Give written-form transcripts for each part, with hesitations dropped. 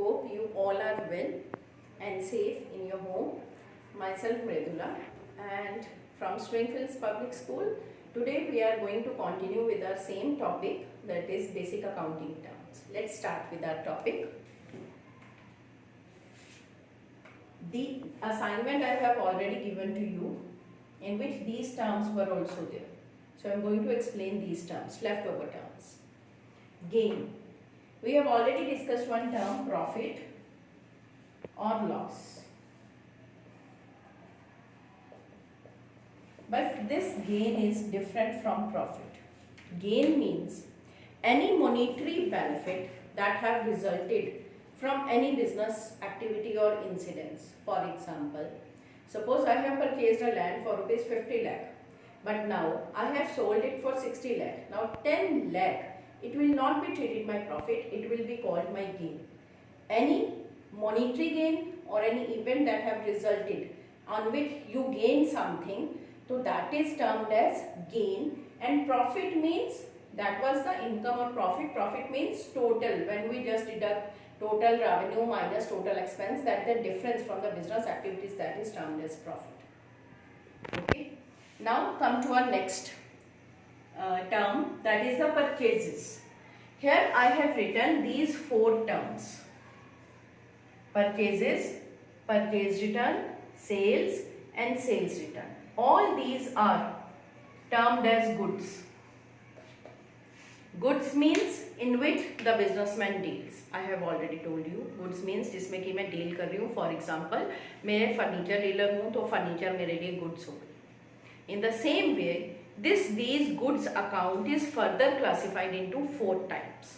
hope you all are well and safe in your home. Myself Mridula, and from Springfields Public School. Today we are going to continue with our same topic, that is basic accounting terms. Let's start with our topic. The assignment I have already given to you, in which these terms were also there. So I am going to explain these terms, leftover terms. Gain. We have already discussed one term, profit or loss. But this gain is different from profit. Gain means any monetary benefit that have resulted from any business activity or incidents. For example, suppose I have purchased a land for rupees 50 lakh, but now I have sold it for 60 lakh. Now 10 lakh, it will not be treated my profit, it will be called my gain. Any monetary gain or any event that have resulted on which you gain something, so that is termed as gain. And profit means that was the income or profit. Profit means total, when we just deduct total revenue minus total expense, that the difference from the business activities, that is termed as profit. Okay. Now come to our next term, that is the purchases. Here I have written these four terms: purchases, purchase return, sales and sales return. All these are termed as goods. Goods means in which the businessman deals. I have already told you, goods means जिसमें कि मैं deal कर रही हूँ. For example, मैं furniture dealer हूँ तो furniture मेरे लिए गुड्स हो गई. In the same way, these goods account is further classified into four types.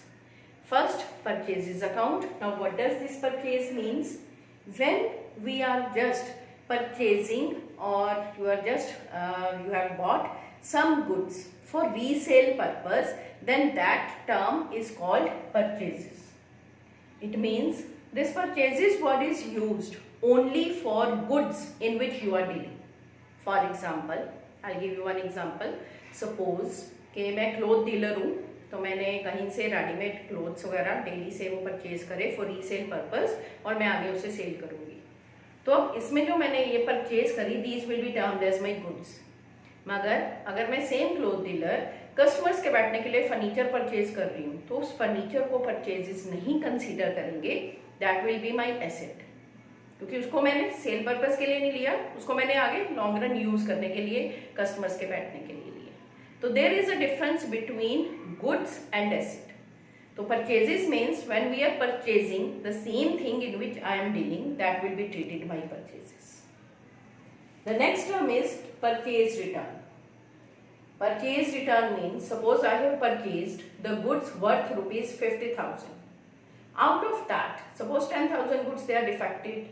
First, purchases account. Now what does this purchase means? When we are just purchasing, or you are just you have bought some goods for resale purpose, then that term is called purchases. It means this purchases word is used only for goods in which you are dealing. For example, I'll give you one example. Suppose कि मैं cloth dealer हूँ, तो मैंने कहीं से readymade clothes वगैरह daily से वो परचेज करे फॉर रीसेल पर्पस, और मैं आगे उसे सेल करूँगी. तो अब इसमें जो मैंने ये परचेज करी, these will be termed as my goods. मगर अगर मैं सेम क्लोथ डीलर कस्टमर्स के बैठने के लिए फर्नीचर परचेज कर रही हूँ, तो उस फर्नीचर को परचेजेस नहीं कंसीडर करेंगे. That will be my asset, क्योंकि उसको मैंने सेल पर्पस के लिए नहीं लिया, उसको मैंने आगे लॉन्ग रन यूज करने के लिए कस्टमर्स के बैठने के लिए लिया. तो there is a difference between goods and asset. So purchases means when we are purchasing the same thing in which I am dealing, that will be treated my purchases. The next term is purchase return. Purchase return means suppose I have purchased the goods worth rupees 50,000. Out of that, suppose 10,000 goods they are defective,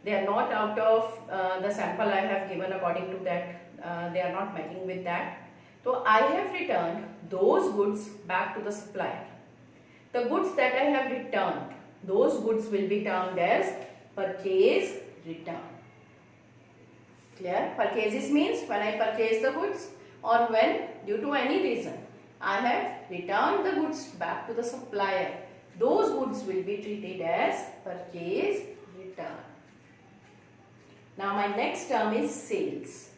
they are not out of the sample I have given according to that, they are not matching with that. So I have returned those goods back to the supplier. The goods that I have returned, those goods will be termed as purchase return. Clear? Purchases means when I purchase the goods, or when due to any reason I have returned the goods back to the supplier, those goods will be treated as purchase return. Now my next term is sales.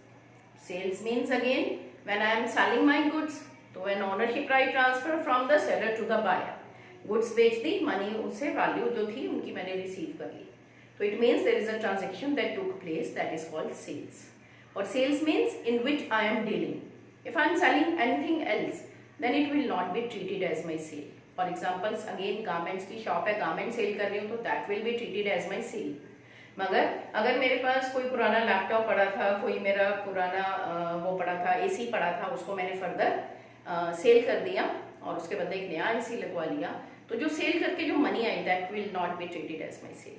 Sales means again when I am selling my goods, तो an ownership right transfer from the seller to the buyer. Goods बेच दी, money उससे value जो थी उनकी मैंने receive कर ली. तो it means there is a transaction that took place, that is called sales. और sales means in which I am dealing. If I am selling anything else, then it will not be treated as my sale. For example again garments की shop है, garment sale कर रही हूँ, तो दैट will be treated as my सेल. मगर अगर मेरे पास कोई पुराना लैपटॉप पड़ा था, कोई मेरा पुराना वो पड़ा था, एसी पड़ा था, उसको मैंने फर्दर सेल कर दिया और उसके बदले एक नया एसी लगवा लिया, तो जो सेल करके जो मनी आई, that will not be treated as my sale.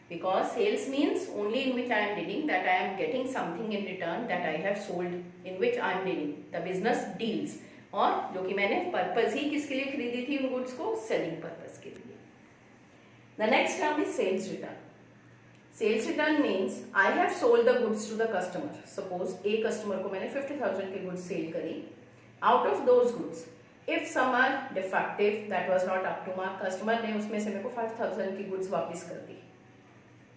Because sales means only in which I am dealing, that I am getting something in return that I have sold, in which I am dealing the business deals, और जो कि मैंने purpose ही किसके लिए खरीदी थी उन goods को, सेलिंग पर्पज के लिए. The next term is sales return. Sales return means I have sold the goods to the customer. Suppose एक कस्टमर को मैंने 50,000 के गुड्स सेल करी. Out of those goods if some are defective that was not up to mark, customer ने उसमें से मेरे को 5000 की गुड्स वापस कर दी,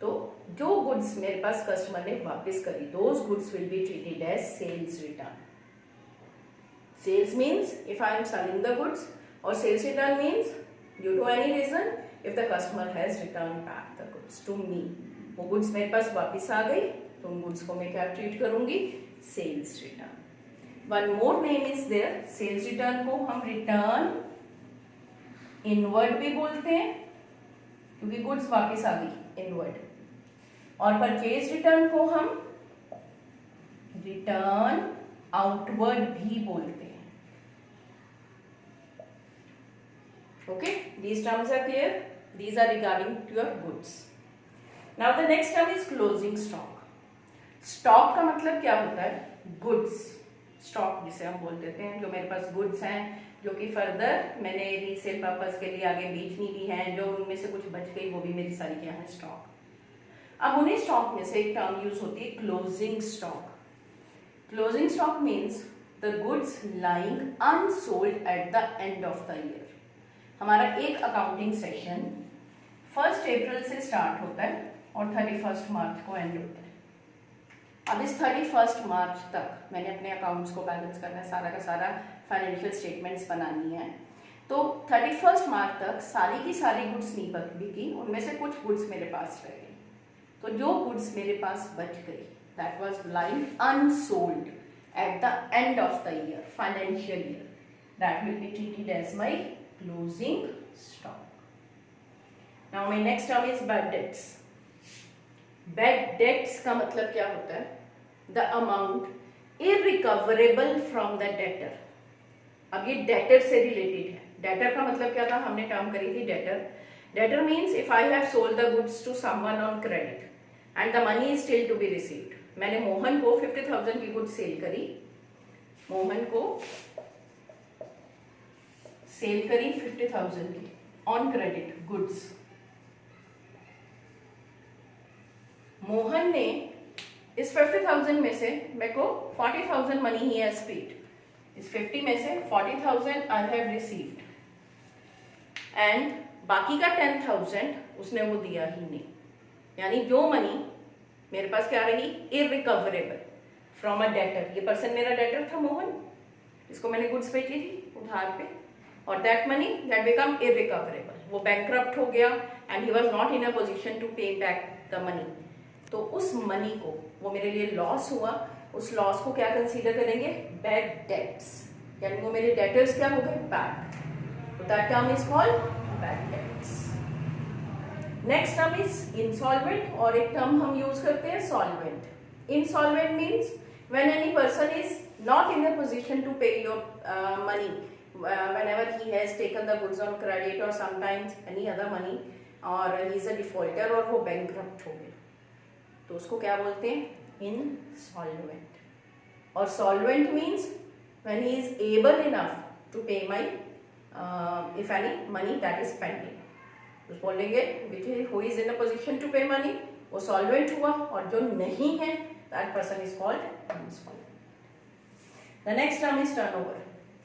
तो जो गुड्स मेरे पास कस्टमर ने वापस करी those goods will be treated as sales return. Sales means if I am selling the goods, और sales return means due to any reason if the customer has return back the goods to me. वो goods मेरे पास वापस आ गई तो उन goods को मैं क्या ट्रीट करूंगी, sales return. One more name is there, sales return को हम रिटर्न इनवर्ड भी बोलते हैं क्योंकि गुड्स वापस आ गई इनवर्ड, और परचेज रिटर्न को हम रिटर्न आउटवर्ड भी बोलते हैं. Okay, these terms are clear. These are regarding to your goods. Now the next term is closing stock. Stock का मतलब क्या होता है, goods. Stock जिसे हम बोल देते हैं, जो मेरे पास goods हैं जो कि फर्दर मैंने रीसेल पर्पस के लिए आगे बेचनी भी है, जो उनमें से कुछ बच गई वो भी मेरी सारी क्या है, स्टॉक. अब उन्हीं स्टॉक में से एक टर्म यूज होती है closing stock. Closing stock means the goods lying unsold at the end of the year. हमारा एक अकाउंटिंग सेशन 1 अप्रैल से स्टार्ट होता है और 31 मार्च को एंड होता है. अब इस 31 मार्च तक मैंने अपने अकाउंट्स को बैलेंस करना है, सारा का सारा फाइनेंशियल स्टेटमेंट्स बनानी है. तो 31 मार्च तक सारी की सारी गुड्स नहीं बिकी, उनमें से कुछ गुड्स मेरे पास रह गई. तो जो गुड्स मेरे पास बच गई that was lying unsold at the end of the year, financial year, that will be treated as my closing stock. Now my next term is bad debts. Bad debts का मतलब क्या होता है, the amount irrecoverable from the debtor. अब ये debtor से related है. Debtor का मतलब क्या था, हमने टर्म करी थी debtor. Debtor means if I have sold the goods to someone on credit and the money is still to be received. मैंने मोहन को 50,000 की गुड्स सेल करी, मोहन को सेल करी 50,000 की ऑन क्रेडिट गुड्स. मोहन ने इस 50,000 में से मेरे को 40,000 मनी ही हैज पेड. इस 50 में से 40,000 आई हैव रिसीव्ड एंड बाकी का 10,000 उसने वो दिया ही नहीं. यानी जो मनी मेरे पास क्या रही, इररिकवरेबल फ्रॉम अ डेटर. ये पर्सन मेरा डेटर था मोहन, इसको मैंने गुड्स बेची थी उधार पे, और that money that become irrecoverable. वो बैंकरप्ट हो गया and he was not in a position to pay back the money. तो उस मनी को, वो मेरे लिए लॉस हुआ, उस लॉस को क्या कंसीडर करेंगे, बैड डेट्स. यानी वो मेरे डेटर्स क्या हो गए, बैड. तो that term is called bad debts. Next term is insolvent, और एक टर्म हम यूज करते हैं solvent. Insolvent means when any person is not in a position to pay your money whenever he has taken the goods on credit or sometimes any other money, or he is a defaulter, और वो bankrupt हो गया, तो उसको क्या बोलते हैं, insolvent. और solvent means when he is able enough to pay my if any money that is pending. तो बोलेंगे who is in a position to pay money, वो solvent हुआ, और जो नहीं है that person is called insolvent. The next term is turnover.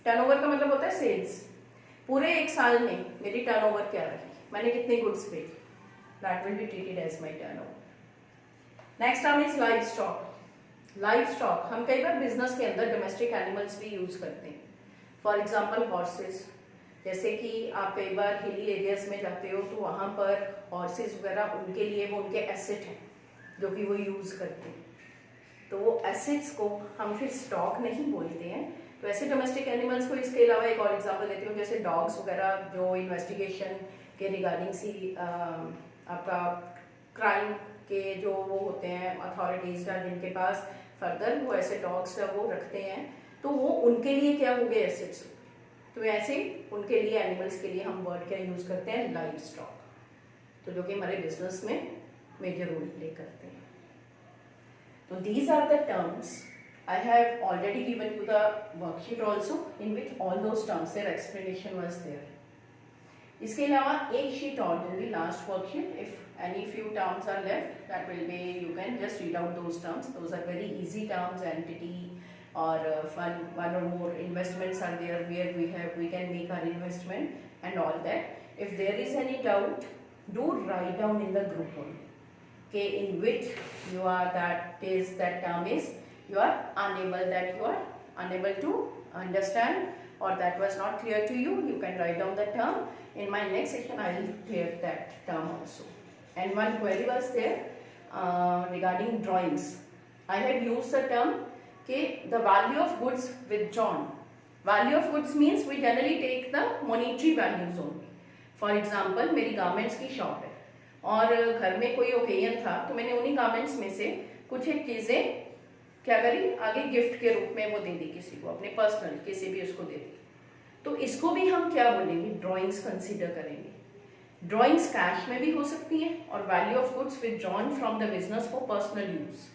Turnover का मतलब होता है सेल्स. पूरे एक साल में मेरी टर्नओवर क्या रही, मैंने कितनी गुड्स बेची, that will be treated as my turnover. Next term is livestock. Livestock हम कई बार बिजनेस के अंदर डोमेस्टिक एनिमल्स भी यूज करते हैं. For example horses. जैसे कि आप कई बार हिली एरियाज में जाते हो तो वहाँ पर हॉर्सेस वगैरह उनके लिए वो उनके एसेट हैं जो कि वो यूज करते हैं. तो वो एसेट्स को हम फिर स्टॉक नहीं बोलते हैं. तो ऐसे डोमेस्टिक एनिमल्स को, इसके अलावा एक और एग्जांपल देती हूँ, जैसे डॉग्स वगैरह जो इन्वेस्टिगेशन के रिगार्डिंग सी आपका क्राइम के जो वो होते हैं अथॉरिटीज का, जिनके पास फर्दर वो ऐसे डॉग्स वो रखते हैं, तो वो उनके लिए क्या हो गए, एसेट्स. तो ऐसे उनके लिए, एनिमल्स के लिए हम वर्ड क्या यूज करते हैं, लाइव स्टॉक. तो जो कि हमारे बिजनेस में मेजर रोल प्ले करते हैं. तो these are the terms. I have already given you the worksheet also in which all those terms, their explanation was there. इसके अलावा एक शीट और दूंगी, last worksheet. If any few terms are left, that will be, you can just read out those terms. Those are very easy terms, entity, or one or more investments are there where we can make our investment and all that. If there is any doubt, do write down in the group only. Okay, in which you are that term is you are unable to understand, or that was not clear to you, you can write down the term. In my next session I will clear that term also. And one query was there regarding drawings. I had used the term, okay, the value of goods withdrawn. Value of goods means we generally take the monetary values only. For example, मेरी garments की shop है और घर में कोई occasion था, तो मैंने उन्हीं गारमेंट्स में से कुछ एक चीज़ें क्या करी, आगे गिफ्ट के रूप में वो दे दी किसी को, अपने पर्सनल किसी भी उसको दे दी। तो इसको भी हम क्या बोलेंगे, ड्राइंग्स कंसीडर करेंगे। ड्राइंग्स कैश में भी हो सकती हैं और value of goods withdrawn from the business for personal use,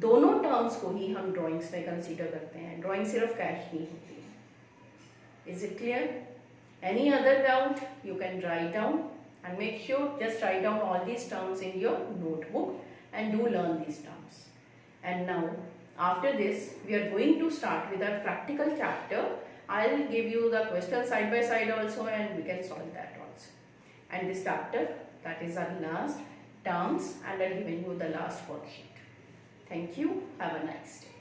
दोनों टर्म्स को ही हम ड्राइंग्स में कंसीडर करते हैं। ड्राइंग सिर्फ कैश नहीं होती है। Is it clear? Any other doubt you can write down and make sure just write down all these terms in your notebook and do learn these terms. And now after this we are going to start with our practical chapter. I'll give you the question side by side also and we can solve that also. And this chapter, that is our last terms, and I'll give you the last worksheet. Thank you. Have a nice day.